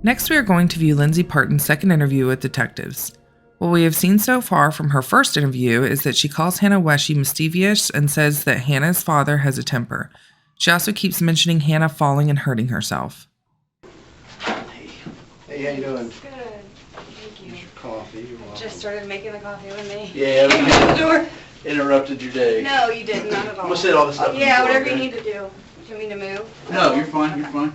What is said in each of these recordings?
Next, we are going to view Lindsay Partin's second interview with detectives. What we have seen so far from her first interview is that she calls Hannah Weshy mischievous and says that Hannah's father has a temper. She also keeps mentioning Hannah falling and hurting herself. Hey, how you doing? Good. Thank you. Here's your coffee. You're welcome. Just started making the coffee with me. Yeah, Came out the door. interrupted your day. No, you didn't. Not at all. I'm gonna set all this up. Yeah, before, whatever okay? you need to do. Do you want me to move? No, you're fine. Okay. You're fine.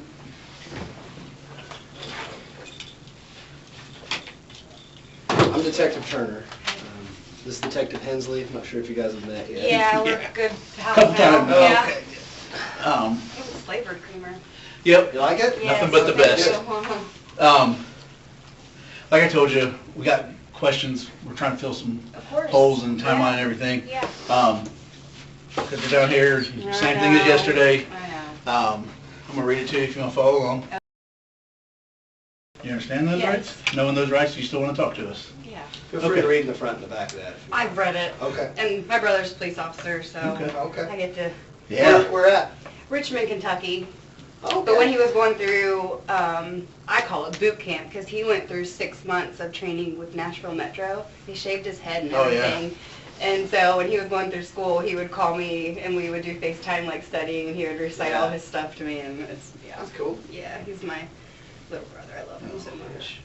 I'm Detective Turner. This is Detective Hensley. I'm not sure if you guys have met yet. Yeah, we're good pals Couple now. times. Yeah. Okay. It was flavored creamer. Yep. You like it? Yes, Nothing but the thank best. you. Like I told you, we got questions. We're trying to fill some Of course. holes in timeline Yeah. and everything. Yeah. Because we're down here, I same thing as know. yesterday. I know. I'm gonna read it to you if you want to follow along. You understand those Yes. rights? Knowing those rights, you still want to talk to us? Yeah. Feel free to read in the front and the back of that. I've read it. Okay. And my brother's a police officer, so Okay. I get to Yeah. Where at? Richmond, Kentucky. Okay. But when he was going through, I call it boot camp, because he went through 6 months of training with Nashville Metro. He shaved his head and Oh, yeah. everything. And so when he was going through school, he would call me and we would do FaceTime like studying, and he would recite all his stuff to me, and it's, yeah. That's cool. Yeah, he's my little brother. I love him so much.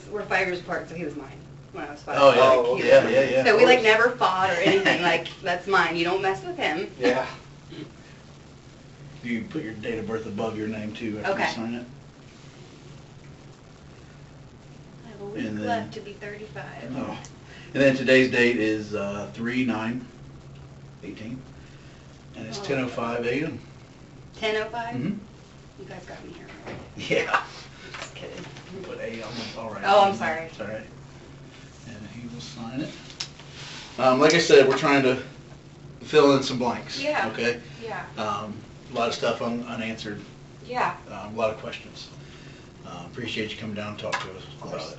We're 5 years apart, so he was mine when I was 5. Oh, yeah. Oh, He Yeah, was- yeah, yeah. So we like never fought or anything, like, that's mine. You don't mess with him. Yeah. You put your date of birth above your name too after Okay. you sign it. I have a week And then- left to be 35. Oh. And then today's date is 3/9/18, and it's Oh. 10:05 a.m. 10:05? Mm-hmm. You guys got me here. Yeah. I'm just kidding. Put A on the, all right. Oh, I'm sorry. It's all right. And he will sign it. Like I said, we're trying to fill in some blanks. Yeah. Okay? Yeah. A lot of stuff unanswered, Yeah. a lot of questions. Appreciate you coming down and talking to us about it.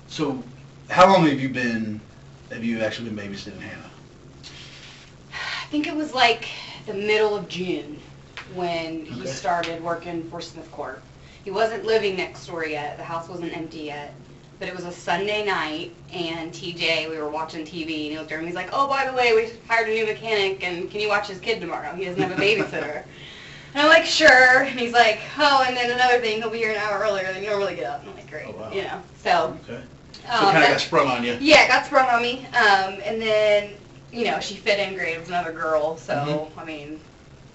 So, how long have you actually been babysitting Hannah? I think it was like the middle of June when he Okay. started working for Smith Court. He wasn't living next door yet. The house wasn't empty yet. But it was a Sunday night, and TJ, we were watching TV, and he looked over and he's like, oh, by the way, we hired a new mechanic, and can you watch his kid tomorrow? He doesn't have a babysitter. And I'm like, sure. And he's like, oh, and then another thing, he'll be here an hour earlier than you normally get up. And I'm like, great. Oh, wow. You know, so. Okay. So kind of that- got sprung on you. Yeah, it got sprung on me. And then, you know, she fit in great. It was another girl. So, Mm-hmm. I mean,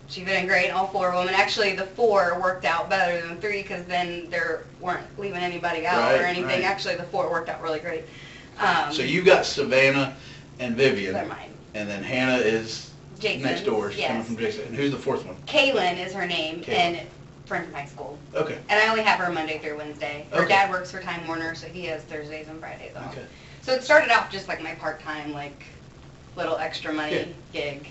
she fit in great, all 4 of them. And actually, the 4 worked out better than 3 because then they weren't leaving anybody out Right, or anything. right. Actually, the 4 worked out really great. So you got Savannah and Vivian, They're mine. and then Hannah is Jason. next door. She's coming Yes. from Jason. And who's the fourth one? Kaylin is her name, Kaylin. and friend from high school. Okay. And I only have her Monday through Wednesday. Her Okay. dad works for Time Warner, so he has Thursdays and Fridays off. Okay. So it started off just like my part-time, like, little extra money gig.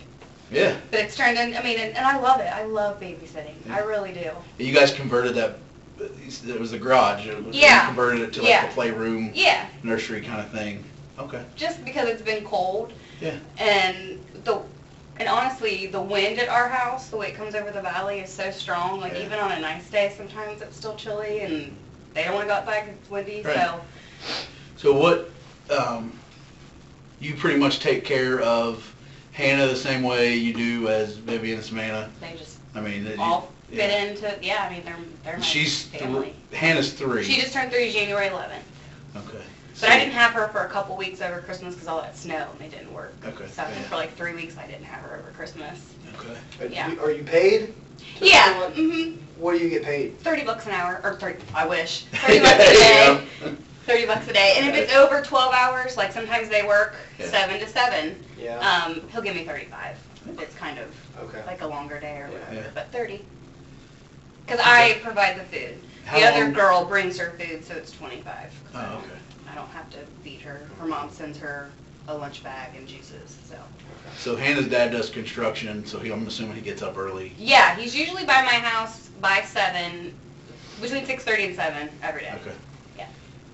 Yeah. But it's turned in, I mean, and I love it. I love babysitting. Yeah. I really do. You guys converted that. It was a garage. You Yeah. converted it to like Yeah. a playroom, Yeah, nursery kind of thing. Okay. just because it's been cold. Yeah. And honestly, the wind at our house, the way it comes over the valley is so strong. Like, Yeah. even on a nice day, sometimes it's still chilly and they don't want to go outside because it's windy, Right. so. So what? You pretty much take care of Hannah the same way you do as Vivian and Savannah. They just I mean, all fit into, yeah, I mean, they're my She's family. Hannah's 3. She just turned 3 January 11th. Okay. But I didn't have her for a couple weeks over Christmas because all that snow and they didn't work. Okay. So I think Yeah. for like 3 weeks I didn't have her over Christmas. Okay. Yeah. Are you paid? to Yeah, someone? mm-hmm. What do you get paid? $30 an hour, or 30, I wish. 30 bucks a day. Yeah. 30 bucks a day. And if it's over 12 hours, like sometimes they work Yeah. 7 to 7, Yeah. he'll give me 35. If it's kind of Okay. like a longer day or whatever, Yeah. but 30. Because I provide the food. How The other long- girl brings her food, so it's 25. 'cause Oh, okay. I don't have to feed her. Her mom sends her a lunch bag and juices, so. So Hannah's dad does construction, so I'm assuming he gets up early. Yeah, he's usually by my house by 7, between 6:30 and 7 every day. Okay. Yeah,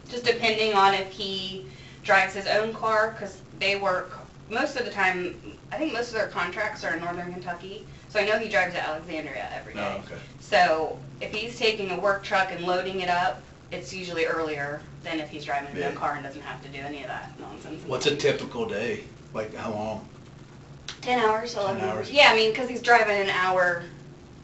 just depending on if he drives his own car, because they work, most of the time, I think most of their contracts are in northern Kentucky, So I know he drives to Alexandria every day. Oh, okay. So if he's taking a work truck and loading it up, it's usually earlier than if he's driving in a car and doesn't have to do any of that nonsense. What's a typical day? Like how long? 10 hours, 11 10 hours. hours. Yeah, I mean, because he's driving an hour.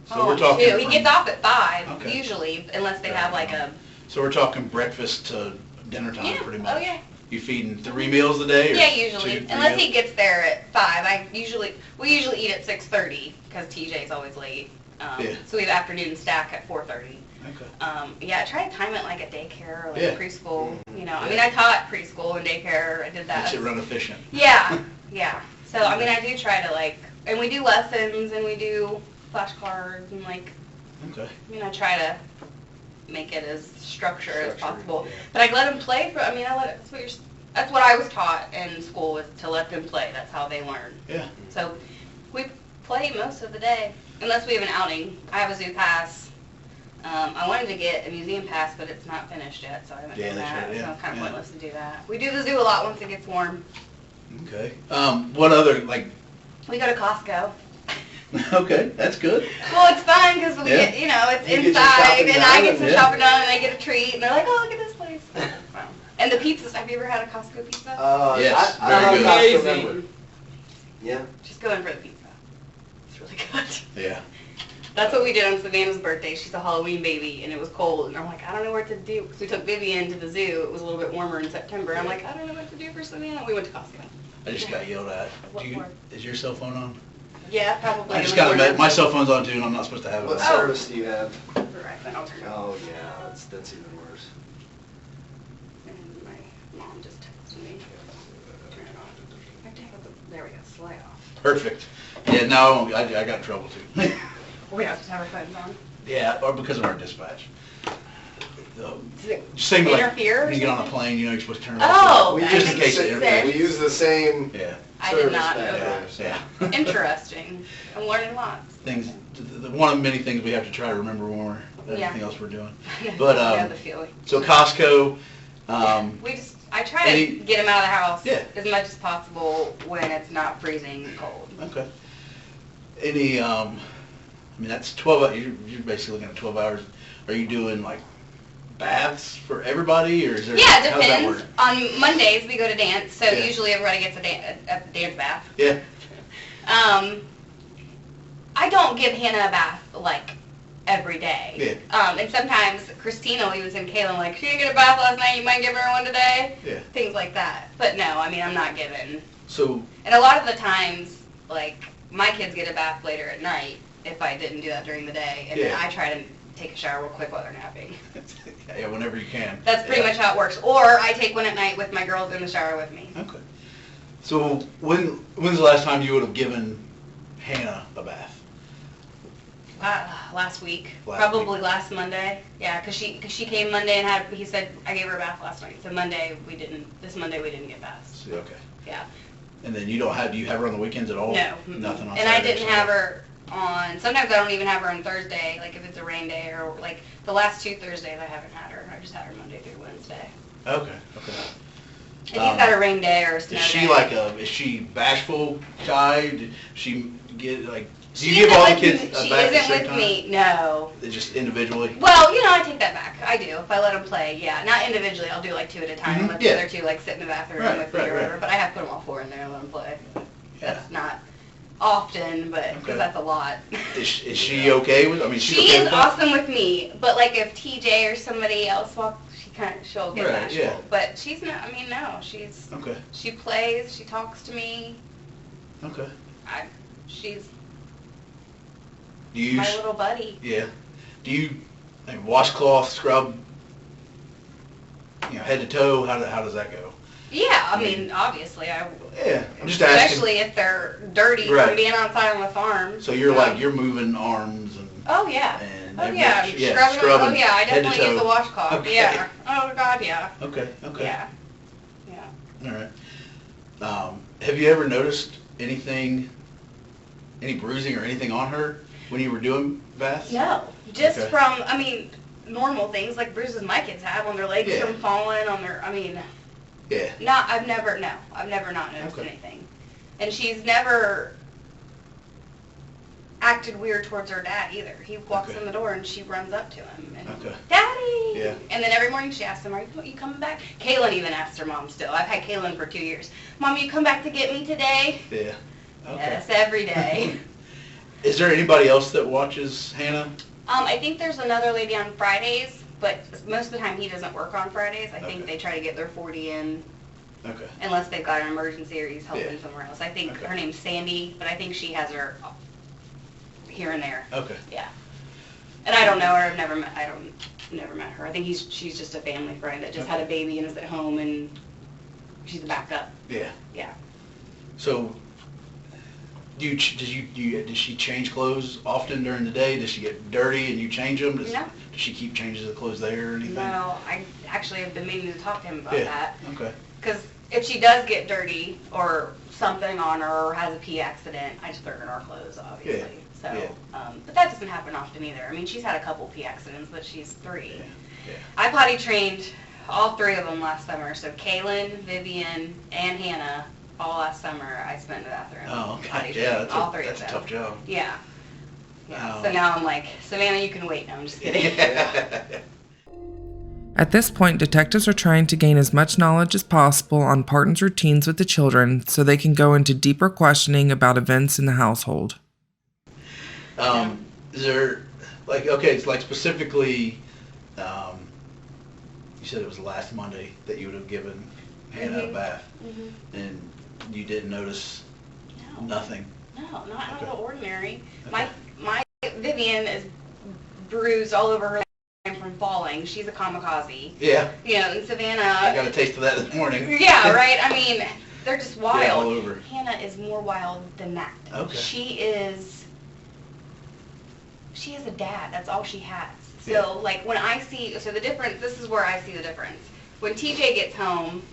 So we're talking He from- gets off at 5, Okay. usually, unless they have like a... So we're talking breakfast to dinner time, Yeah, pretty much. oh yeah. You feeding 3 meals a day? Or Yeah, usually. 2, 3 Unless he meals? gets there at 5. We usually eat at 6:30, because TJ's always late. Yeah. So we have afternoon stack at 4:30. Okay. Yeah, I try to time it like a daycare or like Yeah. preschool, you know. I Yeah. mean, I taught preschool and daycare. I did that. Makes it run efficient. Yeah, yeah. So, I mean, I do try to like, and we do lessons and we do flashcards and like, Okay. I mean, I try to make it as structured as possible. yeah. But I let them play for, I mean, that's what I was taught in school, was to let them play. That's how they learn. Yeah. So we play most of the day, unless we have an outing. I have a zoo pass. I wanted to get a museum pass, but it's not finished yet, so I haven't Yeah, done that's that. right, yeah, So it's kind of yeah. pointless to do that. We do the zoo a lot once it gets warm. Okay. What other, like, We go to Costco. okay, that's good. Well, it's fun because we Yeah. get, you know, it's You get your inside, shopping and I done, get some yeah. shopping done, and they get a treat, and they're like, oh, look at this place. So, and the pizzas, have you ever had a Costco pizza? Yes, I very don't good. know if I Amazing. remember. Yeah. Just go in for the pizza. It's really good. Yeah. That's what we did on Savannah's birthday. She's a Halloween baby, and it was cold. And I'm like, I don't know what to do. Because we took Vivian to the zoo. It was a little bit warmer in September. I'm like, I don't know what to do for Savannah. We went to Costco. I just got yelled at. What for? Is your cell phone on? Yeah, probably. I just It got was a warmer. my cell phone's on too, and I'm not supposed to have it What on. service do you have? Verizon, I'll turn it off. Oh, yeah, that's even worse. And my mom just texted me. Turn it off. I take out the- There we go. Slide off. Perfect. Yeah, no, I got in trouble too. We have to have our phones on. Yeah, or because of our dispatch. Does it Same like interfere or when you get on a something? plane, you know, you're supposed to turn it Oh, off. We that just use in makes case it sense. interferes. We use the same Yeah, I did service not know back that. there, so. yeah. Interesting. I'm learning lots. Things, one of the many things we have to try to remember when we're, Yeah. everything else we're doing. But, I know the feeling. So Costco, I try any- to get them out of the house Yeah. as much as possible when it's not freezing cold. okay. Any, I mean, that's 12, you're basically looking at 12 hours. Are you doing like baths for everybody, or is there? Yeah, it how's that depends. work? On Mondays we go to dance, so Yeah. usually everybody gets a dance bath. Yeah, I don't give Hannah a bath like every day. Yeah. And sometimes Christina will even send Kaylin like, she didn't get a bath last night, you might give her one today. yeah. Things like that. But no, I mean, I'm not giving. So, And a lot of the times, like, my kids get a bath later at night if I didn't do that during the day. And then Yeah. I try to take a shower real quick while they're napping. yeah, whenever you can. That's pretty Yeah. much how it works. Or I take one at night with my girls in the shower with me. Okay. So when's the last time you would have given Hannah a bath? Last week. Last Probably last Monday. Yeah, because she came Monday and he said, I gave her a bath last night. So this Monday we didn't get baths. Okay. Yeah. And then do you have her on the weekends at all? No. Nothing on And I Saturday, didn't Sunday? have her on, sometimes I don't even have her on Thursday, like if it's a rain day, or like the last 2 Thursdays I haven't had her. I just had her Monday through Wednesday. Okay. If you've got a rain day or a snow Is she day. like is she bashful, shy? Did she get like? Do She you give isn't all the with kids me- a bath She at the isn't same with time? me, no. They're just individually. Well, I take that back. I do. If I let them play, yeah. Not individually. I'll do like 2 at a time. Mhm, Let yeah. the other 2 like sit in the bathroom Right, with me right, or whatever. right. But I have put them all 4 in there and let them play. Yeah. That's not often, but because Okay. that's a lot. Is she okay with? I mean, she's She okay is with that? awesome with me, but like if TJ or somebody else walks, she'll get Right, bashful. yeah. But she's not. I mean, no. Okay. She plays. She talks to me. Okay. She's Do you? my little buddy. Yeah. Do you washcloth, scrub, head to toe? How does that go? Yeah, I mean, obviously, Yeah, I'm just asking. especially if they're dirty Right. from being outside on the farm. So you're you're moving arms and. Oh yeah. And Oh yeah. everything- Scrubbing. Oh yeah. I head to definitely use toe. the washcloth. Okay. Yeah. Oh God. Yeah. Okay. Okay. Yeah. Yeah. All right. Have you ever noticed any bruising or anything on her when you were doing baths? No. Just Okay. from, I mean, normal things like bruises my kids have on their legs Yeah. from falling on their. I mean, Yeah. I've never not noticed Okay. anything, and she's never acted weird towards her dad either. He walks Okay. in the door and she runs up to him and, Okay. Daddy! Yeah. And then every morning she asks him, are you coming back? Kaylin even asks her mom still. I've had Kaylin for 2 years. Mom, you come back to get me today? Yeah. Okay. Yes, every day. Is there anybody else that watches Hannah? I think there's another lady on Fridays, but most of the time he doesn't work on Fridays. I think Okay. they try to get their 40 in Okay. unless they've got an emergency or he's helping Yeah. somewhere else. I think Okay. her name's Sandy, but I think she has her here and there. Okay. Yeah. And I don't know her. I've never met. Never met her. I think she's just a family friend that just had a baby and is at home and she's a backup. Yeah. Yeah. So, does she change clothes often during the day? Does she get dirty and you change them? Does No. she keep changing the clothes there or anything? No, I actually have been meaning to talk to him about Yeah. that. Okay. Because if she does get dirty or something on her or has a pee accident, I just throw her in our clothes, obviously. Yeah. So, Yeah. but that doesn't happen often either. I mean, she's had a couple pee accidents, but she's 3. Yeah. Yeah. I potty trained all 3 of them last summer. So Kaylin, Vivian, and Hannah, all last summer I spent in the bathroom. Oh, potty okay. Yeah, training, all 3 that's of a them. tough job. Yeah. Yeah. Oh. So now I'm like, Savannah, you can wait. No, I'm just kidding. At this point, detectives are trying to gain as much knowledge as possible on Partin's routines with the children so they can go into deeper questioning about events in the household. Is there, like, okay, it's like specifically, you said it was last Monday that you would have given Hannah a bath, and you didn't notice No. nothing? No, not out Okay. of the ordinary. Okay. My Vivian is bruised all over her leg from falling. She's a kamikaze. Yeah, You know, and Savannah. I got a taste of that this morning. Yeah, right. I mean, they're just wild. Yeah, all over. Hannah is more wild than that. Okay. She is a dad. That's all she has. So, Yeah. like, when I see, so the difference, this is where I see the difference. When TJ gets home,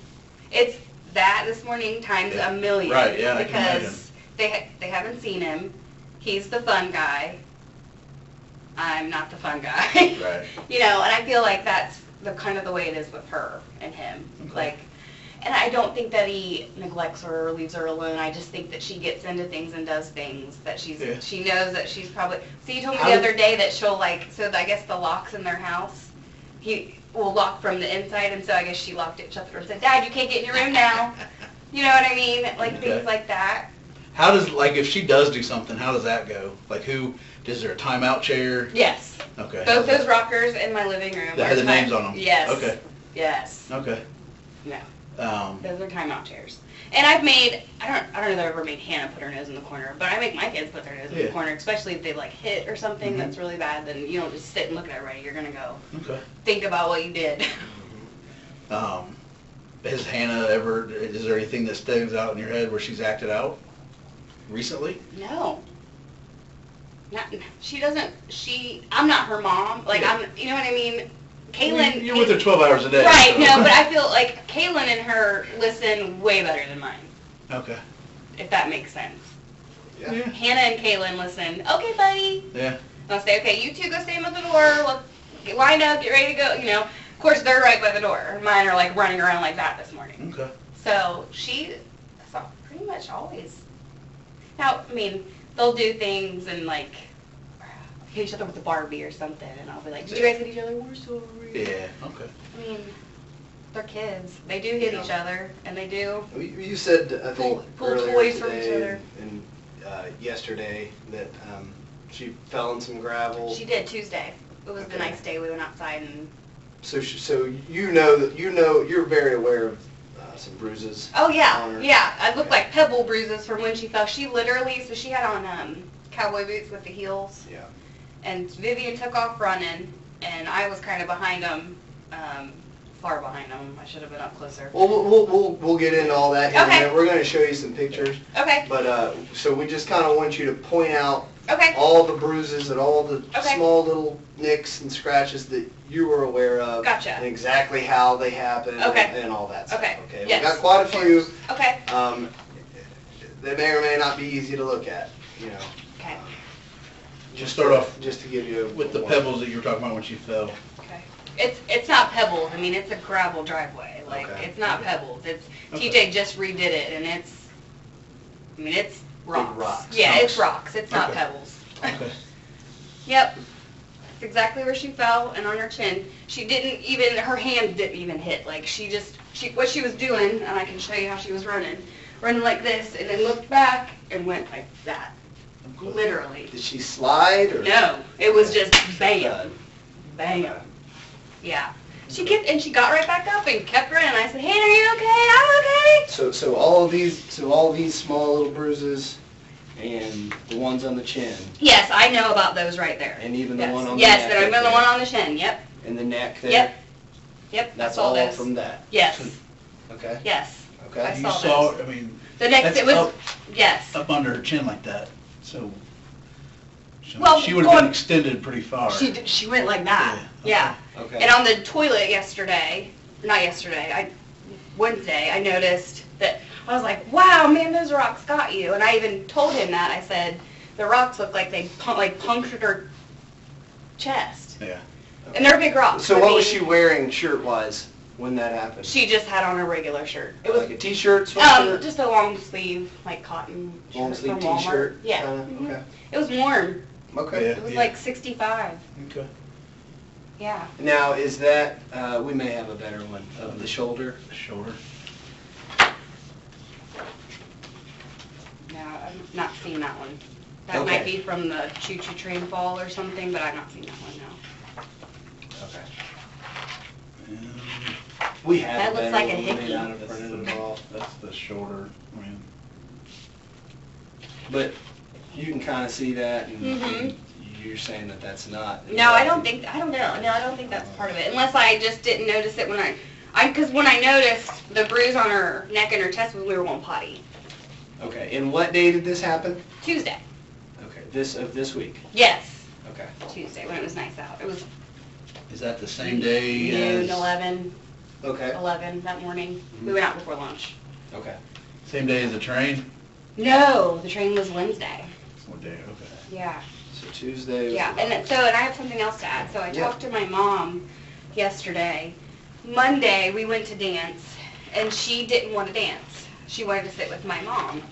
it's that this morning times Yeah. a million. Right, yeah, I can imagine. Because they haven't seen him. He's the fun guy. I'm not the fun guy. Right. You know, and I feel like that's the kind of the way it is with her and him. Okay. Like, and I don't think that he neglects her or leaves her alone. I just think that she gets into things and does things that Yeah. she knows that she's probably. So you told me How the did- other day that she'll like. So I guess the locks in their house, he will lock from the inside, and so I guess she locked it, shut the door, and said, "Dad, you can't get in your room now." You know what I mean? Like Okay. things like that. How does, like, if she does do something, how does that go? Like, is there a timeout chair? Yes. Okay. Both those rockers in my living room. That are had the time- names on them? Yes. Okay. Yes. Okay. No. Um, Those are timeout chairs. And I've made, I don't know that I've ever made Hannah put her nose in the corner, but I make my kids put their nose in the Yeah. corner, especially if they like hit or something Mhm. that's really bad, then you don't just sit and look at everybody. You're going to go okay. think about what you did. Has Hannah ever, is there anything that stands out in your head where she's acted out recently? No. Not, I'm not her mom. Like, Yeah. you know what I mean? Kaylin. You're with her 12 hours a day. Right, so- no, but I feel like Kaylin and her listen way better than mine, Okay. if that makes sense. Yeah. Yeah. Hannah and Kaylin listen, okay, buddy. Yeah. I'll say, okay, you two go stand by the door, let's get lined up, get ready to go, you know. Of course, they're right by the door. Mine are like running around like that this morning. Okay. So she saw pretty much always. Now, I mean, they'll do things and like hit each other with a Barbie or something, and I'll be like, did you guys hit each other? We're sorry. Yeah. Okay. I mean, they're kids. They do hit each other, and they do. You said, I think, Pull earlier toys from each today other. and yesterday that she fell in some gravel. She did Tuesday. It was the Okay. nice day. We went outside and. So you know you're very aware of some bruises. Oh yeah, on her. yeah. I looked like pebble bruises from when she fell. She literally, so she had on cowboy boots with the heels, Yeah. and Vivian took off running, and I was kind of behind them, far behind them. I should have been up closer. Well, we'll get into all that in a Okay. minute. We're going to show you some pictures, Okay, but so we just kind of want you to point out okay, all the bruises and all the Okay. small little nicks and scratches that you were aware of. Gotcha. And exactly how they happened. Okay. And all that stuff. Okay. Okay. Yes, We got quite a of few. okay, They may or may not be easy to look at. You know. okay, Just start off just to give you with the pebbles that you were talking about when she fell. okay. It's not pebbles. I mean, it's a gravel driveway. Like Okay. it's not pebbles. It's Okay. TJ just redid it, and it's. I mean, it's rocks. rocks. Yeah, it's Rocks. rocks. It's not Okay. pebbles. Okay. Yep. That's exactly where she fell, and on her chin. She didn't even, her hand didn't even hit. Like, what she was doing, and I can show you how she was running like this, and then looked back and went like that. Okay. Literally. Did she slide or? No, it was just bam. Bam. Yeah. She got right back up and kept running. I said, "Hannah, are you okay? I'm okay." So all of these small little bruises and the ones on the chin Yes, I know about those right there. and even the Yes. one on the Yes, neck. then I right remember the there. one on the chin. Yep. And the neck there. Yep. Yep. That's I saw all those. from that. Yes. Okay. Yes. Okay. I You saw saw, those. I mean, The next that's it was up, yes. up under her chin like that, so Well, she would have going- been extended pretty far. She went like that. Yeah, Yeah. Okay. And on the toilet Wednesday, I noticed that I was like, "Wow, man, those rocks got you." And I even told him that. I said, "The rocks look like they punctured her chest." Yeah. And they're big rocks. So I what mean, was she wearing shirt-wise when that happened? She just had on a regular shirt. It was like a t-shirt, sweatshirt, just a long sleeve, like cotton shirt long sleeve from Walmart. t-shirt. Yeah. Kinda? Mhm. Okay. It was warm. Okay. Yeah. It was like 65. Okay. Yeah. Now is that we may have a better one of the shoulder. Shoulder. No, I've not seen that one. That Okay. might be from the choo-choo train fall or something, but I've not seen that one, no. Okay. And We have That a looks better like a one. We may hickey. not have printed it all. that's the shoulder. I mean, But you can kind of see that, and Mhm. you're saying that that's not. No, I don't know. No, I don't think that's part of it. Unless I just didn't notice it because when I noticed the bruise on her neck and her chest was we were going potty. Okay. And what day did this happen? Tuesday. Okay. This week. Yes. Okay. Tuesday, when it was nice out. It was is that the same day noon, as 11 Okay. that morning. We went out before lunch. Okay. same day as the train? No, the train was Wednesday. What day? Okay. Yeah. So Tuesday. Was Yeah, the- and I have something else to add. So I Yeah. talked to my mom yesterday. Monday, we went to dance, and she didn't want to dance. She wanted to sit with my mom.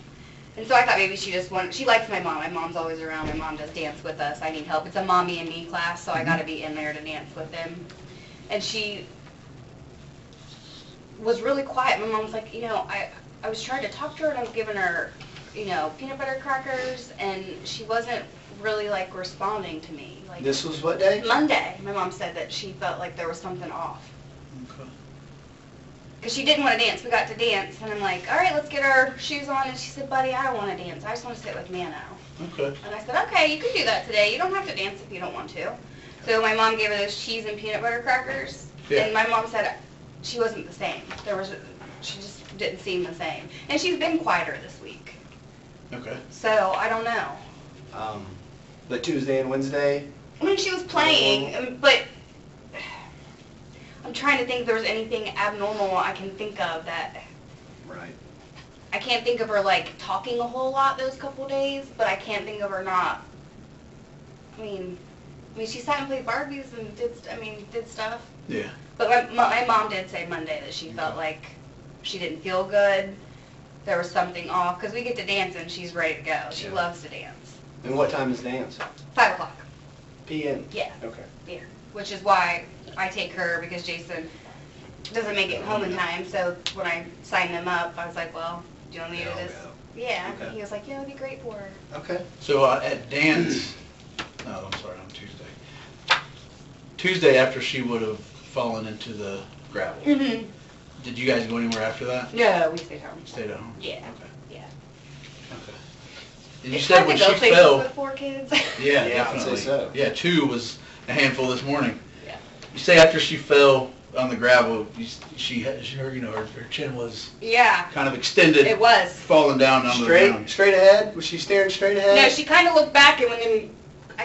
And so I thought maybe she likes my mom. My mom's always around. My mom does dance with us. I need help. It's a mommy and me class, so I got to be in there to dance with them. And she was really quiet. My mom was like, I was trying to talk to her, and I was giving her, peanut butter crackers, and she wasn't really, like, responding to me. Like, This was what day? Monday, my mom said that she felt like there was something off. Okay. Because she didn't want to dance. We got to dance, and I'm like, all right, let's get our shoes on. And she said, buddy, I don't want to dance. I just want to sit with Mano. Okay. And I said, okay, you can do that today. You don't have to dance if you don't want to. So my mom gave her those cheese and peanut butter crackers. Yeah. And my mom said she wasn't the same. She just didn't seem the same. And she's been quieter this week. Okay. So I don't know. But Tuesday and Wednesday. I mean, she was playing, but I'm trying to think if there was anything abnormal I can think of that. Right. I can't think of her, like, talking a whole lot those couple days, but I can't think of her not. I mean, she sat and played Barbies and did stuff. Yeah. But my mom did say Monday that she felt like she didn't feel good. There was something off, because we get to dance and she's ready to go. She Yeah. loves to dance. And what time is dance? 5 o'clock. P.M. Yeah. Okay. Yeah. Which is why I take her, because Jason doesn't make it home in time. So when I signed them up, I was like, well, do you want me to Yeah, just? I'll Yeah. Okay. He was like, yeah, it'd be great for her. Okay. So at dance, no, I'm sorry, on Tuesday. Tuesday after she would have fallen into the gravel. Mm-hmm. Did you guys go anywhere after that? No, we stayed home. Stayed at home? Yeah. Okay. Yeah. Okay. And you It's said fun when to she go places fell, with 4 kids. yeah, Yeah, I'd say definitely. so. Yeah, 2 was a handful this morning. Yeah. You say after she fell on the gravel, her chin was Yeah. kind of extended, It was. falling down onto the ground. Straight ahead? Was she staring straight ahead? No, she kind of looked back, and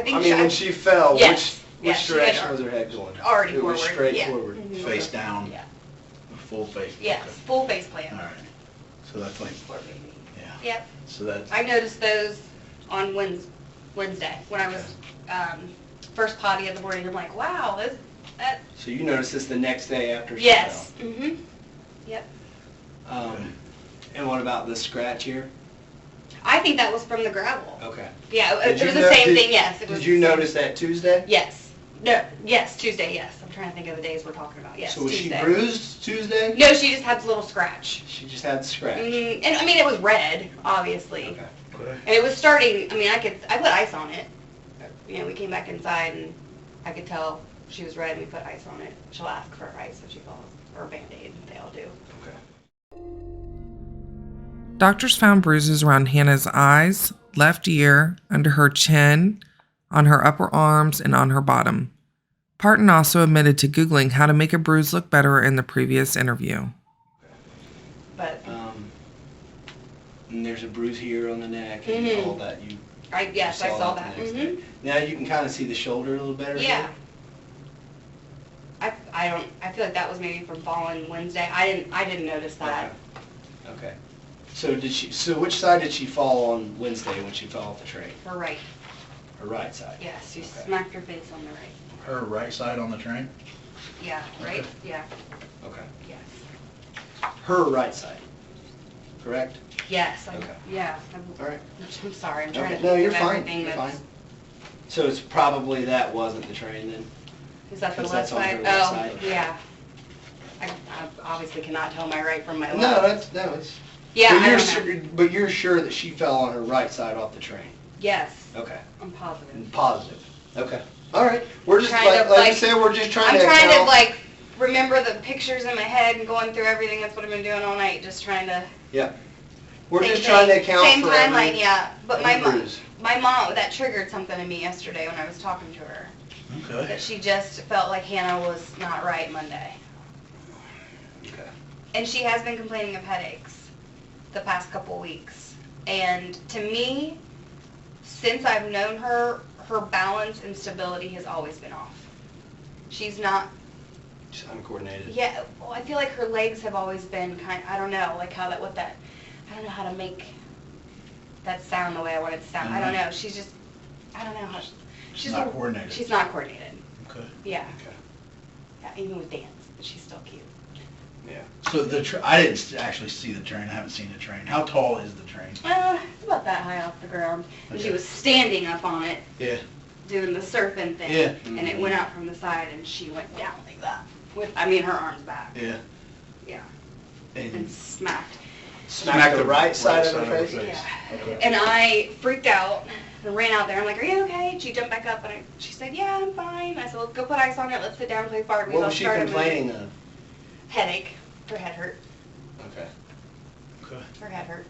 when she fell, Yes. which Yes, she had direction was her head going? already It was forward. straight Yeah. forward. Mhm. Face down, Yeah. full face. Yes, Okay. full face plant. All right. So that's like, Poor baby. yeah. Yep. So that's, I noticed those on Wednesday when I was first potty in the morning. I'm like, wow, that. So you noticed this the next day after she Yes. Mhm. Yep. fell? And what about this scratch here? I think that was from the gravel. Okay. Yeah, Did it you was the no- same did- thing, yes. It was Did you the same. notice that Tuesday? Yes. No, yes, Tuesday, yes. I'm trying to think of the days we're talking about. Yes, So was Tuesday. she bruised Tuesday? No, she just had a little scratch. She just had the scratch. And I mean, it was red, obviously. Okay. Okay. And it was starting, I mean, I put ice on it. You know, we came back inside and I could tell she was red and we put ice on it. She'll ask for ice if she falls, or a Band-Aid, they all do. Okay. Doctors found bruises around Hannah's eyes, left ear, under her chin, on her upper arms, and on her bottom. Partin also admitted to Googling how to make a bruise look better in the previous interview. But, And there's a bruise here on the neck and all that. yes, I saw that. the next day. Now you can kind of see the shoulder a little better. Yeah. here. I feel like that was maybe from falling Wednesday. I didn't notice that. Okay. So which side did she fall on Wednesday when she fell off the train? Her right. Her right side. Yes, she Okay. smacked her face on the right. Her right side on the train? Yeah, right? Okay. Yeah, Okay. yes. Her right side. Correct? Yes, Okay. yeah. All right. I'm sorry, I'm trying Okay. to No, think you're of fine. everything You're that's... fine. So it's probably that wasn't the train then? Is that the Because left that's on her side? left Oh, side. yeah. I obviously cannot tell my right from my left. No, it's. Yeah, But I you're don't know. sure, but you're sure that she fell on her right side off the train? Yes, Okay. I'm positive. Positive. Okay. All right. We're just Trying like to, I like- said, we're just trying I'm to trying to account- like remember the pictures in my head and going through everything. That's what I've been doing all night, just trying to. Yeah. We're Same just trying to thing. account Same for timeline, every, yeah. But every my bruise. mom, that triggered something in me yesterday when I was talking to her. Okay. That she just felt like Hannah was not right Monday. Okay. And she has been complaining of headaches the past couple weeks. And to me, since I've known her, her balance and stability has always been off. She's not, She's uncoordinated. yeah, well, I feel like her legs have always been I don't know, like how I don't know how to make that sound the way I want it to sound. I don't know, she's just, I don't know how, She's not coordinated. She's not coordinated, Okay. yeah. Okay. Yeah, even with dance, but she's still cute. Yeah. So I didn't actually see the train. I haven't seen the train. How tall is the train? It's about that high off the ground. And she Okay. was standing up on it, Yeah. doing the surfing thing. Yeah. And it went out from the side and she went down like that. Her arms back. Yeah. Yeah. And And smacked. Smack the right side of her face? Yeah. Okay. And I freaked out and ran out there. I'm like, are you okay? She jumped back up and she said, yeah, I'm fine. I said, let's go put ice on it. Let's sit down and play Barbies. What I'll was she start a movie." complaining of? Headache. Her head hurt. Okay. Okay. Her head hurt.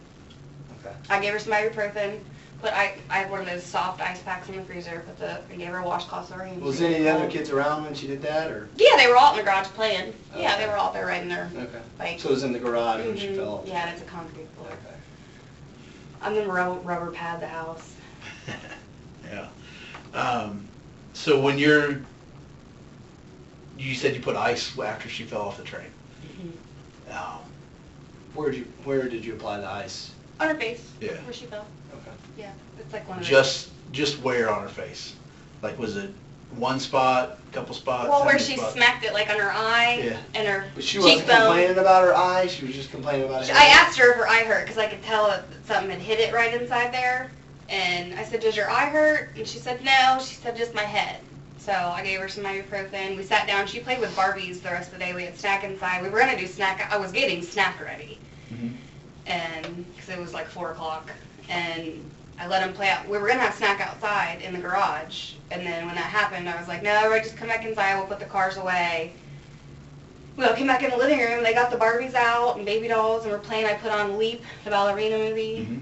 Okay. I gave her some ibuprofen. I have one of those soft ice packs in the freezer. I gave her a washcloth so her hands. Was would any of get the other cold. kids around when she did that, or? Yeah, they were all in the garage playing. Yeah, Okay. they were all there riding their Okay. bikes. So it was in the garage when she Mhm. fell? Yeah, and it's a concrete floor. Okay. I'm gonna rubber pad the house. Yeah. So when you said you put ice after she fell off the train. Mhm. Where did you apply the ice? On her face. Yeah. Where she fell. Okay. Yeah, it's like one of Just where on her face? Like, was it one spot, couple spots? Well, how where many she spots? smacked it, like on her eye Yeah. and her But she wasn't cheekbone. complaining about her eye, she was just complaining about it. I asked her if her eye hurt because I could tell that something had hit it right inside there. And I said, does your eye hurt? And she said, no. She said, just my head. So I gave her some ibuprofen. We sat down. She played with Barbies the rest of the day. We had snack inside. We were going to do snack. I was getting snack ready. Mhm. And because it was like 4 o'clock. And I let him play out. We were going to have snack outside in the garage. And then when that happened, I was like, no, everybody just come back inside. We'll put the cars away. We all came back in the living room. They got the Barbies out and baby dolls, and we're playing. I put on Leap, the ballerina movie. Mhm.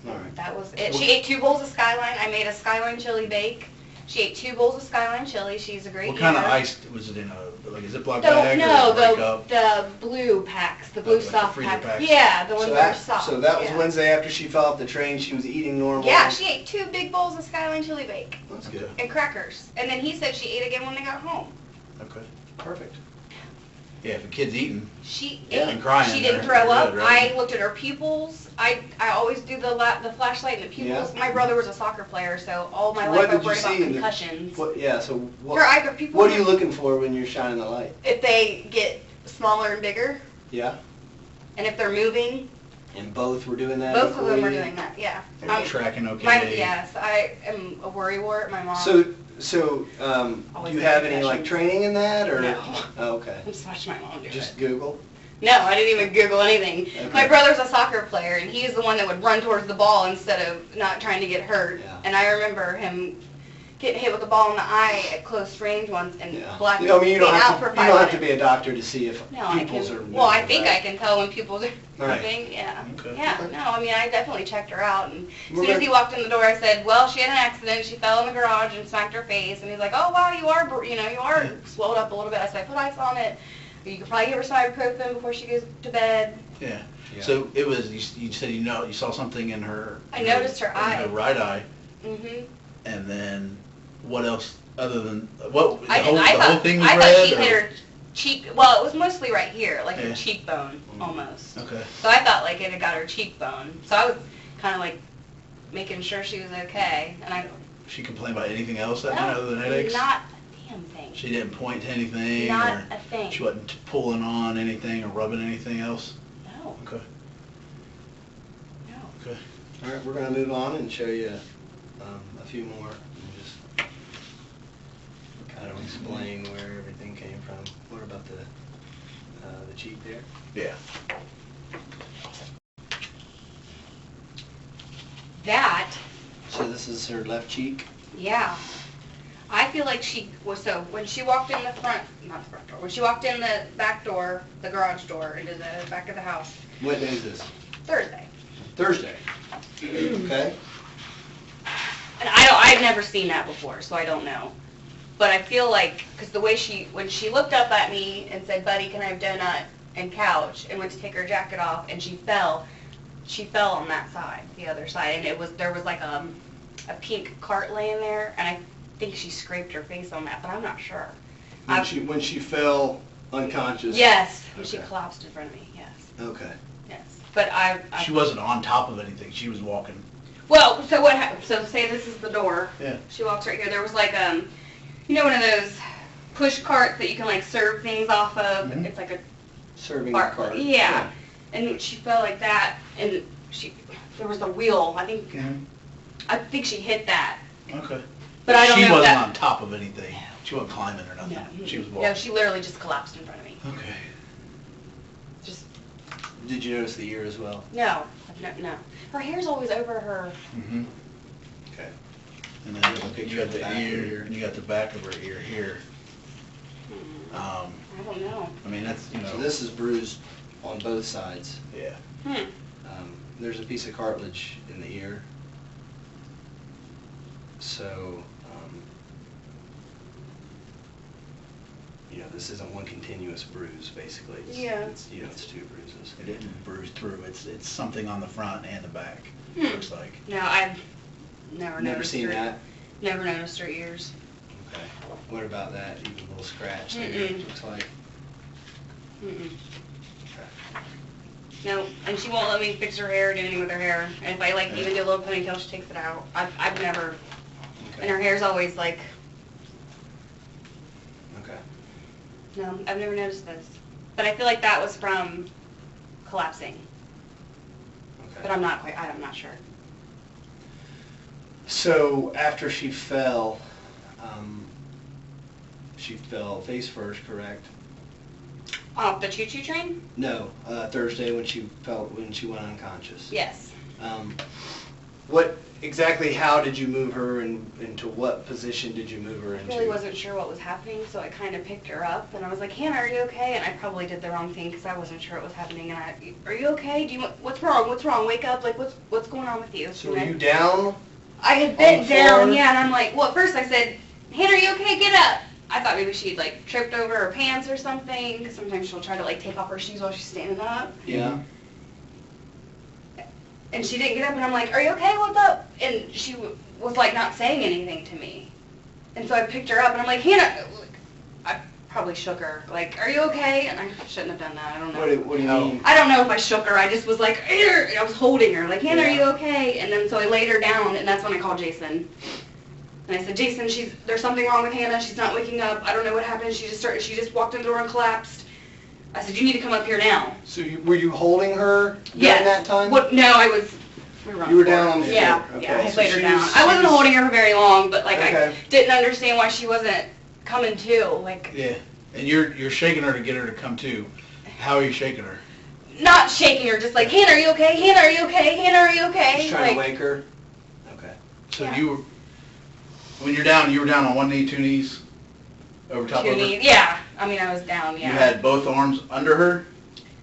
All right. That was it. She ate 2 bowls of Skyline. I made a Skyline chili bake. She ate 2 bowls of Skyline chili. She's a great What kind of eater. ice was it in? A Ziploc The, bag no, or a break up? the blue packs, the blue Like the soft freezer packs. packs? Yeah, the ones So that are that, soft. so that was yeah. Wednesday after she fell off the train, she was eating normal? Yeah, she ate 2 big bowls of Skyline chili bake That's good. and crackers. And then he said she ate again when they got home. Okay. Perfect. Yeah, if a kid's eating. She Yeah, ate. and crying, She didn't they're throw up. good, right? I looked at her pupils. I always do the flashlight in the pupils. Yeah. My brother was a soccer player, so all my So life what I did you worried about see in the- concussions. Yeah, so Her eye pupils. what are you looking for when you're shining the light? If they get smaller and bigger, Yeah? and if they're moving, And both were doing that? Both of them were equally? doing that, yeah. You're tracking okay. Yes, I am a worrywart. My mom. So, Always do you have making any like suggestions. training in that, or? No. Oh, okay. I just watched my mom do Just it. Google? No, I didn't even Google anything. Okay. My brother's a soccer player, and he's the one that would run towards the ball instead of not trying to get hurt. Yeah. And I remember him getting hit with a ball in the eye at close range once and Yeah. black You know, I mean, you don't being have out to, for you 5 don't minutes. have to be a doctor to see if No, I pupils can. are. Well, I think right? I can tell when pupils are Right. moving. Yeah. Okay. Yeah. No, I mean, I definitely checked her out, and as soon Remember- as he walked in the door, I said, "Well, she had an accident. She fell in the garage and smacked her face." And he's like, "Oh, wow, you are, you are swelled up a little bit." I said, "I put ice on it. You could probably give her some ibuprofen before she goes to bed." Yeah. Yeah. So it was, you said you saw something in her. I noticed her eye. In her right eye, Mhm. and then what else other than, what, the I whole thought thing was I red? thought she or- hit her cheek. Well, it was mostly right here, like her Yeah. cheekbone, almost. Okay. So I thought like it had got her cheekbone. So I was kind of like making sure she was okay, and I. She complained about anything else that night other than headaches? Not a damn thing. She didn't point to anything? Not or a thing. She wasn't pulling on anything or rubbing anything else? No. Okay. No. Okay. All right, we're gonna move on and show you a few more. And just kind of explain where everything came from. What about the cheek there? Yeah. That, So this is her left cheek. yeah. I feel like she was, so when she walked in the front, not the front door, when she walked in the back door, the garage door, into the back of the house, What day is this? Thursday. Thursday. Okay. And I've never seen that before, so I don't know. But I feel like, because the way when she looked up at me and said, "Buddy, can I have donut and couch?" and went to take her jacket off, and she fell on that side, the other side, and there was like a pink cart laying there, and I think she scraped her face on that, but I'm not sure. When she fell unconscious. Yes, when she Okay. collapsed in front of me, yes, Okay. yes. But She wasn't on top of anything. She was walking. well, so what happened, so say this is the door. Yeah. She walks right here. There was like, one of those push carts that you can like serve things off of. Mhm. It's like a Serving bar cart. Yeah. And she fell like that, and there was a wheel. I think she hit that. Okay. But I don't She know if wasn't that. on top of anything. She wasn't climbing or nothing. No, She was no, walking. she literally just collapsed in front of me. Okay. Just Did you notice the ear as well? no. Her hair's always over her. Mm-hmm. Okay. And then you got the ear, and you got the back of her ear here. I don't know. I mean, that's, So this is bruised on both sides. yeah. There's a piece of cartilage in the ear. So, this isn't one continuous bruise, basically. Yeah. It's two bruises. It didn't bruise through. It's something on the front and the back, Hmm. looks like. No, I've never Never noticed seen her. that? Never noticed her ears. Okay. What about that? Even a little scratch there, Mm-mm. it looks like. Mm-mm. Okay. No, and she won't let me fix her hair or do anything with her hair. And if I even do a little ponytail, she takes it out. I've never, and Okay. her hair's always like, Okay. no, I've never noticed this. But I feel like that was from collapsing. But Okay. I'm not sure. So after she fell face first, correct? Off the choo-choo train? No, Thursday when she went unconscious. Yes. How did you move her and into what position did you move her I into? really wasn't sure what was happening, so I kind of picked her up, and I was like, "Hannah, are you okay?" And I probably did the wrong thing because I wasn't sure what was happening. And "Are you okay? What's wrong? What's wrong? Wake up! Like, what's going on with you?" So were you down? I had on bent the down, floor? yeah, and I'm like, well, at first I said, "Hannah, are you okay? Get up." I thought maybe she'd like tripped over her pants or something, because sometimes she'll try to like take off her shoes while she's standing up. Yeah. And she didn't get up, and I'm like, "Are you okay? What's up?" And she was like not saying anything to me. And so I picked her up, and I'm like, "Hannah," I probably shook her, like, "Are you okay?" And I shouldn't have done that, I don't know. What do you mean? I don't know if I shook her, I just was like, "Here," I was holding her, like, "Hannah, are you Yeah. okay?" And then so I laid her down, and that's when I called Jason. And I said, "Jason, there's something wrong with Hannah, she's not waking up, I don't know what happened, she just walked in the door and collapsed." I said, you need to come up here now. So were you holding her during Yes. that time? What? No, I was. You were down on the floor. Yeah, Okay. yeah, I So laid her she down. was- I wasn't holding her for very long, but like Okay. I didn't understand why she wasn't coming to. Like, Yeah. And you're shaking her to get her to come to. How are you shaking her? not shaking her, just like, Hannah, are you okay? Hannah, are you okay? Hannah, are you okay? Just trying Like, to wake her? Okay. So Yeah. you were, when you're down, you were down on one knee, two knees, over top two of her? knees. Yeah, I mean, I was down, yeah. You had both arms under her?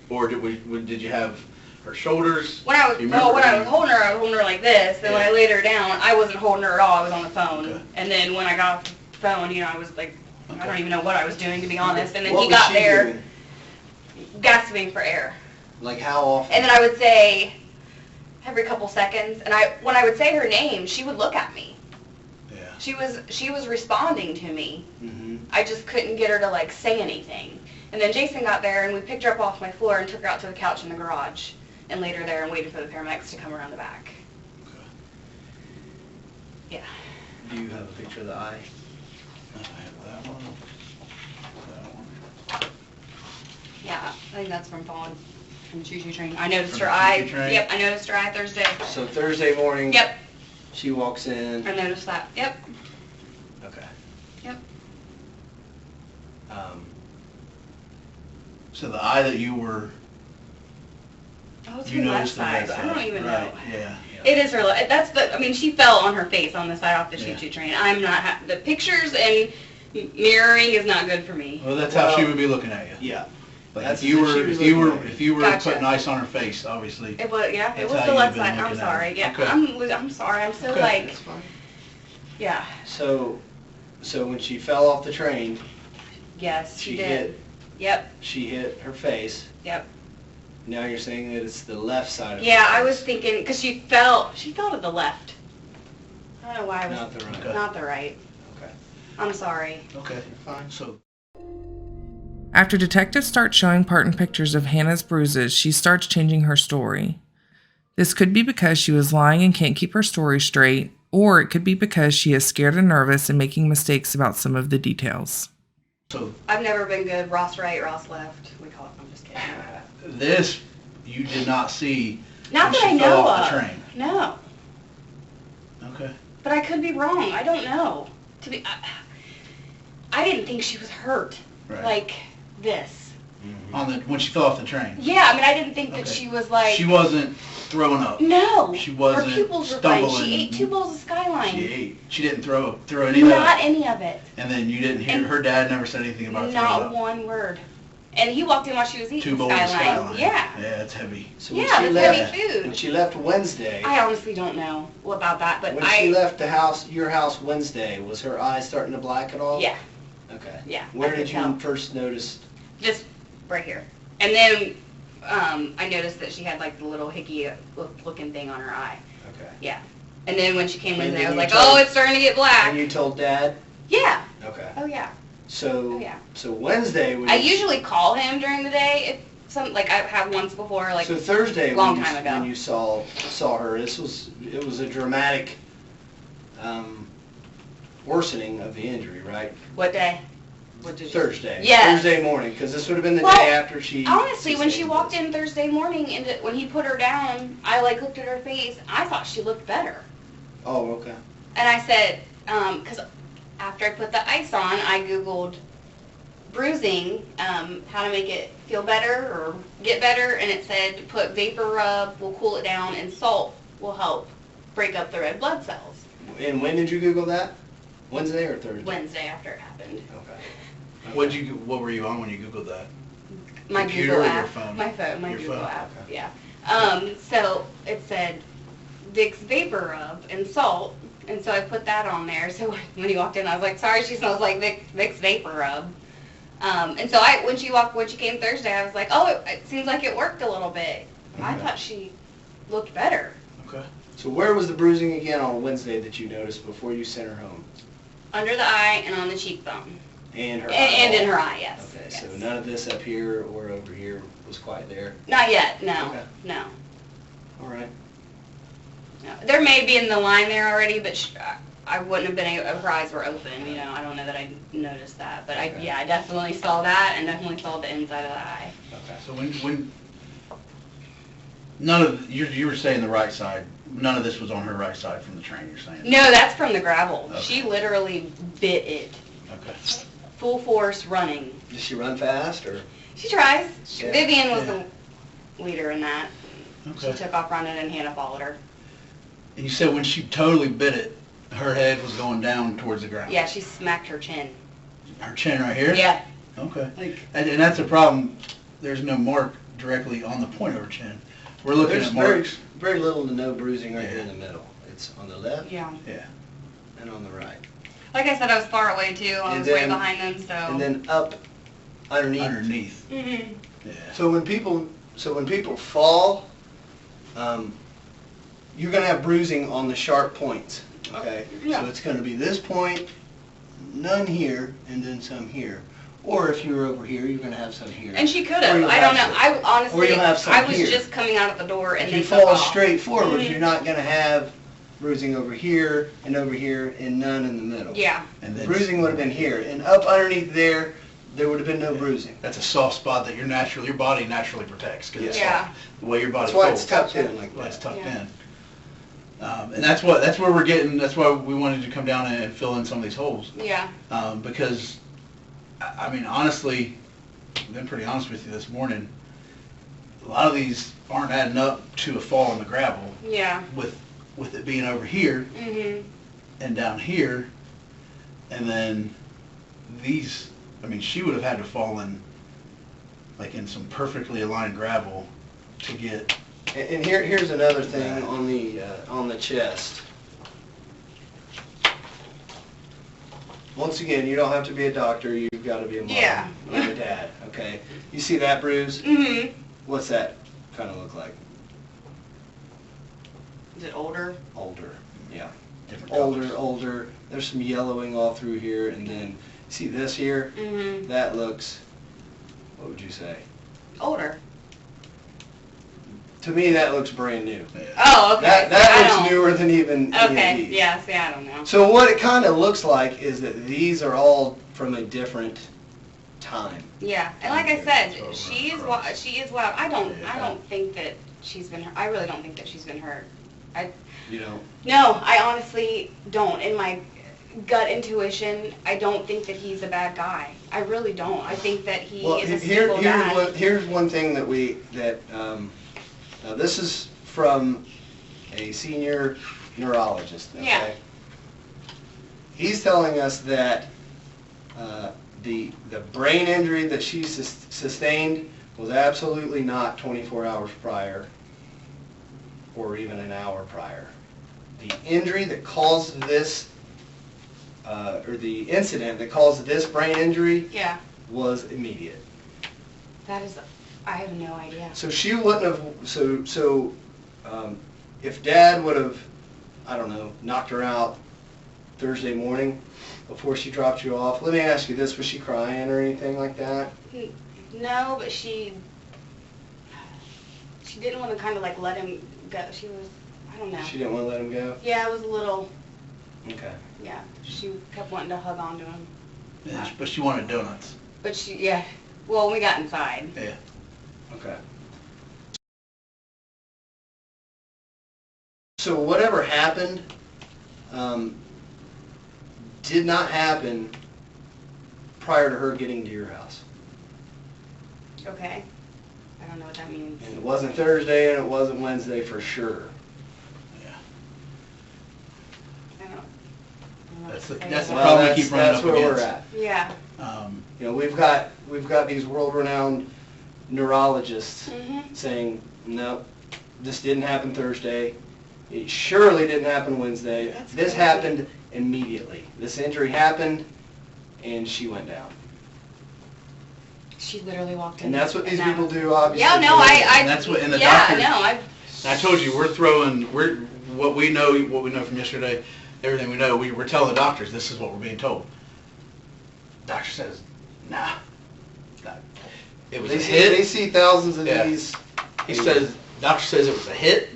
Or did you have her shoulders? When I was, Do you well, remember? when I was holding her, I was holding her like this. Then when Yeah. I laid her down, I wasn't holding her at all. I was on the phone. Okay. And then when I got off the phone, you know, I was like, I don't Okay. even know what I was doing, to be honest. And then What he was got she there, doing? gasping for air. Like how often? And then I would say, every couple seconds, and when I would say her name, she would look at me. Yeah. She was responding to me. Mm-hmm. I just couldn't get her to like say anything. And then Jason got there and we picked her up off my floor and took her out to the couch in the garage and laid her there and waited for the paramedics to come around the back. Okay. Yeah. Do you have a picture of the eye? I have that one. That one. Yeah, I think that's from falling from the choo-choo train. I noticed From her the eye. choo-choo train? Yep, I noticed her eye Thursday. So Thursday morning, Yep, she walks in. I noticed that. Yep. Okay. Yep. So the eye that you were, Oh, it's you her left noticed the side. left I don't side. even Right, know. yeah. It is her. That's the. I mean, she fell on her face on the side off the Yeah. choo-choo train. I'm not. The pictures and mirroring is not good for me. Well, that's how she Well, would be looking at you. Yeah. Like That's if you what she were, was if you were, looking at you. if you were Gotcha. putting ice on her face, obviously. It was. Yeah, it That's was how the you've left been side. I'm looking at her. sorry. Yeah, Okay. I'm sorry. I'm so Okay. like. That's fine. Yeah. So when she fell off the train, Yes, she did. hit Yep. she hit her face. Yep. Now you're saying that it's the left side of her Yeah, I face, was thinking because she fell to the left. I don't know why I was not the right. Okay. not the right. Okay. I'm sorry. Okay. Fine. So After detectives start showing Partin pictures of Hannah's bruises, she starts changing her story. This could be because she was lying and can't keep her story straight, or it could be because she is scared and nervous and making mistakes about some of the details. I've never been good. Ross right, Ross left. We call it. I'm just kidding. this, you did not see Not when that she I fell know off of. the train. No, Okay. but I could be wrong. I don't know. I didn't think she was hurt Right. like this. When she fell off the train. Yeah, I mean, I didn't think that Okay. she was like. She wasn't throwing up. No. She wasn't Her pupils were fine. stumbling. She ate 2 bowls of Skyline. She ate. She didn't throw any of Not that. any of it. And then you didn't hear And her dad never said anything about throwing Not up. one word. And he walked in while she was eating 2 bowls Skyline. of Skyline. Yeah. Yeah, it's heavy. So when Yeah, she that's left, heavy food. when she left Wednesday, I honestly don't know about that, but when she I. left the house, your house Wednesday, was her eye starting to black at all? Yeah, Okay. yeah. Where I did could you tell. first notice? Just right here. And then I noticed that she had like the little hickey looking thing on her eye. Okay. Yeah. And then when she came And Wednesday, then I was you like, told- oh, it's starting to get black. And you told Dad? Yeah. Okay. Oh yeah. So Oh yeah. so Wednesday when I you- usually call him during the day if like I have once before, like so Thursday long when time ago. when you saw her, it was a dramatic worsening of the injury, right? what day? What did you? Thursday. Yes. Thursday morning, because this would have been the Well, day after she. Honestly, when she sustained walked this. in Thursday morning and when he put her down, I like looked at her face. I thought she looked better. Oh, okay. And I said, because after I put the ice on, I Googled bruising, how to make it feel better or get better, and it said to put vapor rub will cool it down and salt will help break up the red blood cells. And when did you Google that? Wednesday or Thursday? Wednesday after it happened. Okay. What were you on when you Googled that? My Computer Google or your app. phone? My phone, my Your Google phone, app, okay. yeah. So it said Vicks Vapor Rub and salt, and so I put that on there. So when he walked in, I was like, sorry, she smells like Vicks Vapor Rub. And so when she came Thursday, I was like, oh, it seems like it worked a little bit. I Okay. thought she looked better. Okay. So where was the bruising again on Wednesday that you noticed before you sent her home? Under the eye and on the cheekbone. And her And in eyeball? her eye, yes. Okay, yes. so none of this up here or over here was quite there. Not yet, no, Okay. no. All right. No. There may be in the line there already, but I wouldn't have been her eyes were open, you know, I don't know that I noticed that, but Okay. I definitely saw that and definitely saw the inside of the eye. Okay. So when none of, you were saying the right side, none of this was on her right side from the train, you're saying? No, that's from the gravel. Okay. She literally bit it. Okay. Full force running. Does she run fast or? She tries. Yeah. Vivian was Yeah. the leader in that. She Okay. took off running and Hannah followed her. And you said when she totally bit it, her head was going down towards the ground? Yeah, she smacked her chin. Her chin right here? Yeah. Okay. Like, And that's the problem, there's no mark directly on the point of her chin. We're looking There's at marks. very little to no bruising right here Yeah. in the middle. It's on the left yeah. Yeah. and on the right. Like I said, I was far away too. I And was right then- behind them, so. And then up underneath. Underneath. Mhm. Yeah. So when people fall, you're gonna have bruising on the sharp points, okay? Yeah. So it's gonna be this point, none here, and then some here. Or if you were over here, you're gonna have some here. And she could Or have. you'll I don't know. have I honestly, or you'll have some I was here. just coming out of the door and If then you took fall off. straight forward, Mhm. you're not gonna have bruising over here, and none in the middle. Yeah. And then Bruising would have been here, and up underneath there would have been no bruising. that's a soft spot that your body naturally protects. 'Cause it's Yeah. soft. The way your body That's why it's folds. tucked in like Why it's that. tucked Yeah. in. And that's where we're getting, that's why we wanted to come down and fill in some of these holes. Yeah. Because, I mean, honestly, I've been pretty honest with you this morning, a lot of these aren't adding up to a fall in the gravel Yeah. with it being over here Mhm. and down here, and then these, I mean, she would have had to fall in, like in some perfectly aligned gravel to get, And here's another thing on the chest. Once again, you don't have to be a doctor, you've got to be a mom Yeah. or a dad, okay? You see that bruise? Mhm. What's that kind of look like? Is it older? Older, yeah. different colors. Older. There's some yellowing all through here, and then, see this here? Mhm. That looks, what would you say? Older. To me, that looks brand new. Yeah. Oh, okay. I That looks don't- newer than even any of Okay. these. Yeah. See, I don't know. So what it kind of looks like is that these are all from a different time. Yeah, and like I said, So she is across. she is wild. I don't Yeah. think that she's been. I really don't think that she's been hurt. You know, No, I honestly don't. In my gut intuition, I don't think that he's a bad guy. I really don't. I think that he well, is a single dad. here's one thing now this is from a senior neurologist. Okay? Yeah. He's telling us that the brain injury that she sustained was absolutely not 24 hours prior or even an hour prior. The injury that caused this, or the incident that caused this brain injury Yeah, was immediate. that is. I have no idea. So she wouldn't have, if Dad would have, I don't know, knocked her out Thursday morning before she dropped you off, let me ask you this, was she crying or anything like that? No, but she didn't want to kind of like let him go. She was. I don't know. She didn't want to let him go? Yeah, it was a little. Okay. Yeah, she kept wanting to hug onto him. Yeah, but she wanted donuts. But yeah. Well, we got inside. Yeah. Okay. So whatever happened, did not happen prior to her getting to your house. Okay. I don't know what that means. And it wasn't Thursday and it wasn't Wednesday for sure. Yeah. I don't know That's what to say that's the about problem we that's, keep running that's up where we're against. at. that. Yeah. You know, we've got these world-renowned neurologists Mhm. saying, no, this didn't happen Thursday. It surely didn't happen Wednesday. That's This crazy. happened immediately. This injury happened, and she went down. She literally walked in. And that's what these and people that- do, obviously. Yeah, no, I. And that's what- and the yeah, doctor- no, I told you, we're what we know from yesterday, everything we know, we're telling the doctors, this is what we're being told. Doctor says, nah. It was a They hit. see thousands of Yeah. these. He says, doctor says it was a hit,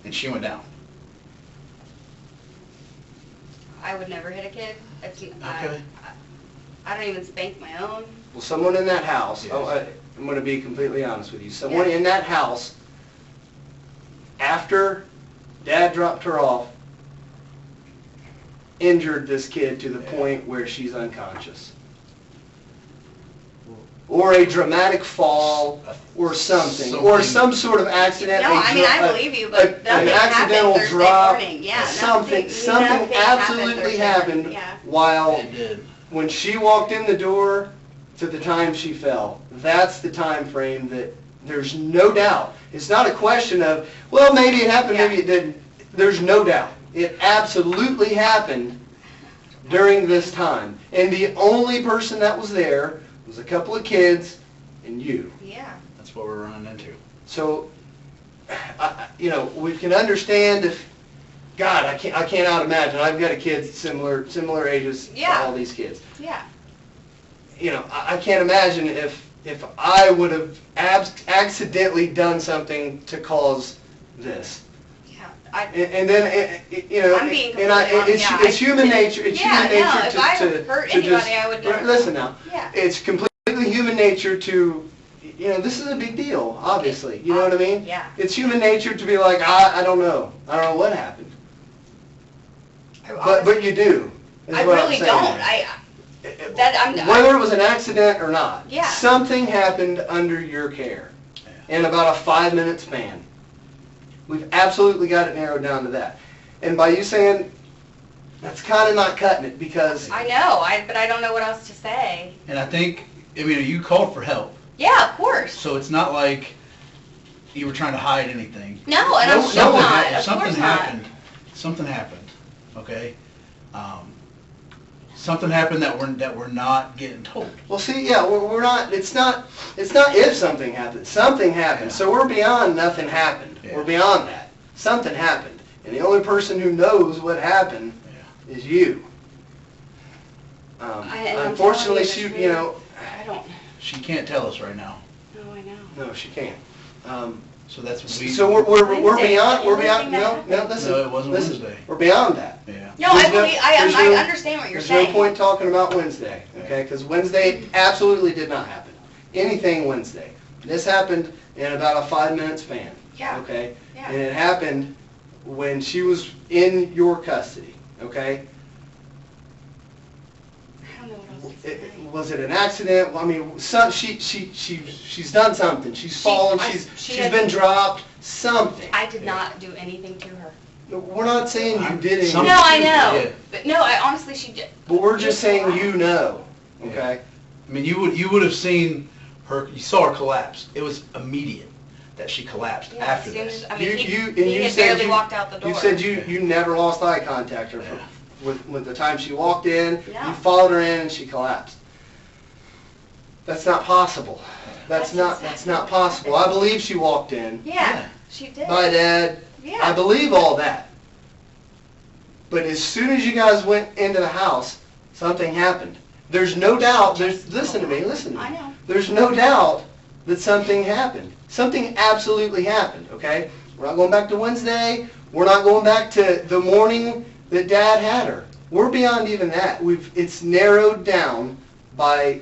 and she went down. I would never hit a kid. It's, Okay. I don't even spank my own. Well, someone in that house, Yes. I'm going to be completely honest with you, someone Yeah. in that house, after Dad dropped her off, injured this kid to the point where she's unconscious. Or a dramatic fall, or something, or some sort of accident. No, I mean, I believe you, but nothing happened Thursday morning. Yeah, something nothing absolutely happened happened Yeah. while It did. when she walked in the door to the time she fell. That's the time frame that there's no doubt. It's not a question of, well, maybe it happened, maybe it didn't. There's no doubt. It absolutely happened during this time. And the only person that was there was a couple of kids and you. Yeah. That's what we're running into. So, we can understand if, God, I cannot imagine. I've got a kid similar ages to Yeah. all these kids. Yeah. I can't imagine if I would have accidentally done something to cause this. Yeah. And then, I'm being completely honest, it's human nature. It's human nature no, if I to hurt to just. anybody, I would never. Listen now. Yeah. It's completely human nature to, this is a big deal, obviously. You know what I mean? Yeah. It's human nature to be like, I don't know. I don't know what happened. But you do. Is I what I'm really saying. don't. Whether it was an accident or not, Yeah. something happened under your care in about a 5-minute span. We've absolutely got it narrowed down to that. And by you saying, that's kind of not cutting it because... I know, but I don't know what else to say. And I think, you called for help. Yeah, of course. So it's not like you were trying to hide anything. No, and I'm still not. Of course not. Something happened, okay? Something happened that we're not getting told. Well, see, yeah, we're not, it's not if something happened. Something happened. Yeah. So we're beyond nothing happened. Yeah. We're beyond that. Something happened. And the only person who knows what happened is you. And I'm Unfortunately, telling she, you the truth. I don't. She can't tell us right now. No, I know. no, she can't. So that's what we... So we're Wednesday, beyond, the only thing that no, happened. listen. No, it wasn't listen. Wednesday. We're beyond that. Yeah. No, I There's believe, there's I understand what you're There's saying. no point talking about Wednesday, okay? Because Wednesday absolutely did not happen. Anything Wednesday. This happened in about a 5-minute span. Yeah. Okay? Yeah. And it happened when she was in your custody, okay? I don't know what else to say. Was it an accident? I mean, she's done something. She's fallen. She's been dropped. Something. I did not do anything to her. We're not saying you did anything. Something. No, I know. Yeah. But no, I honestly, she did. But we're just saying you know, okay? You would have seen her, you saw her collapse. It was immediate that she collapsed Yeah, after as soon this. as, I mean, You he had said barely walked out the door. You said you never lost eye contact with her. Yeah. With the time she walked in, No. you followed her in and she collapsed. That's not possible. That's not possible. I believe she walked in. Yeah, she did. My dad. I Yeah. believe all that. But as soon as you guys went into the house, something happened. There's no doubt. Listen to me. I know. There's no doubt that something happened. Something absolutely happened, okay? We're not going back to Wednesday. We're not going back to the morning that Dad had her. We're beyond even that. It's narrowed down by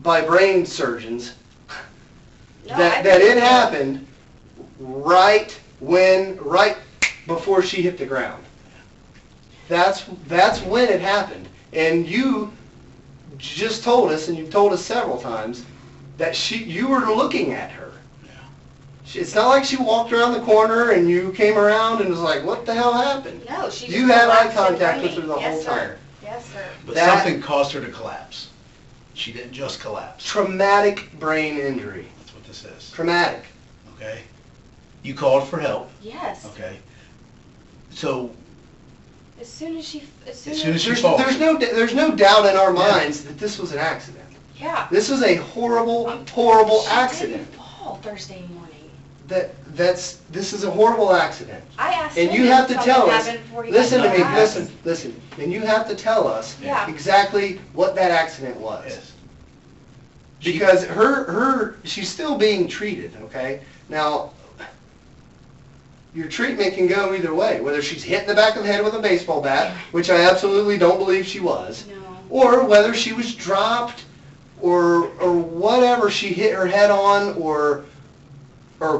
brain surgeons No, that I it happened right before she hit the ground. That's when it happened. And you just told us, and you've told us several times, that you were looking at her. It's not like she walked around the corner and you came around and was like, what the hell happened? No, she just You had eye collapsed in front contact of with me. her the Yes, whole sir. time. Yes, sir. But That- something caused her to collapse. She didn't just collapse. Traumatic brain injury. That's what this is. Traumatic. Okay? You called for help. Yes. Okay? So, As soon as she There's no doubt in our minds that this was an accident. Yeah. This was a horrible She accident. didn't fall Thursday morning. This is a horrible accident. I asked And him you if have to something tell us, happened before he listen to got me, in the house. listen. And you have to tell us Yeah. exactly what that accident was. yes. Because she's still being treated, okay? Now, your treatment can go either way. Whether she's hit in the back of the head with a baseball bat, which I absolutely don't believe she was, No. or whether she was dropped, or whatever she hit her head on, or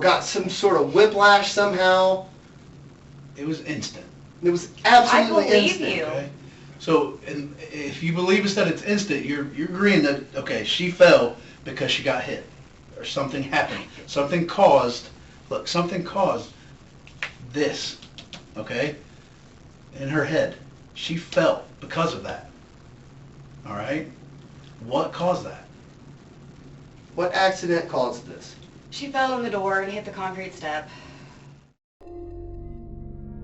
got some sort of whiplash somehow. It was instant. It was absolutely I believe instant. you. Okay? So, and if you believe us that it's instant, you're agreeing that, okay, she fell because she got hit, or something happened. Something caused this, okay, in her head. She fell because of that. All right? What caused that? What accident caused this? She fell in the door and hit the concrete step.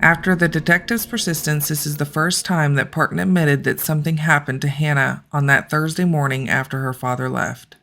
After the detective's persistence, this is the first time that Partin admitted that something happened to Hannah on that Thursday morning after her father left.